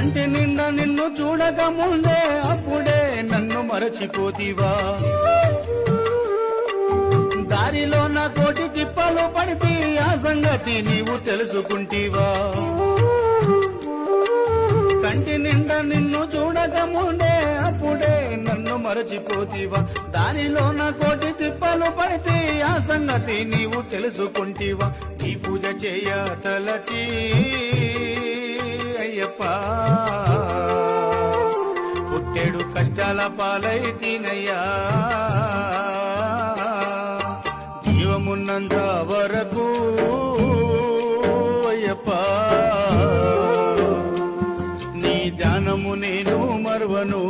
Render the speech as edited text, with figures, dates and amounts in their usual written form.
కంటి నిండా నిన్ను చూడక ముందే అప్పుడే నన్ను మరచిపోతివా దారిలో నా కోటి తిప్పలు పడితే ఆ సంగతి నీవు తెలుసుకుంటీవా కంటి నిండా నిన్ను చూడక ముందే అప్పుడే నన్ను మరచిపోతివా దానిలో నా కోటి తిప్పలు పడితే ఆ సంగతి నీవు తెలుసుకుంటీవా నీ పూజ చేయ తలచి అయ్యప్ప పుట్టెడు కష్టాల పాలై తినయ్యా జీవమున్నంత వరకు అయ్యప్ప నీ ధ్యానము నేను మరువను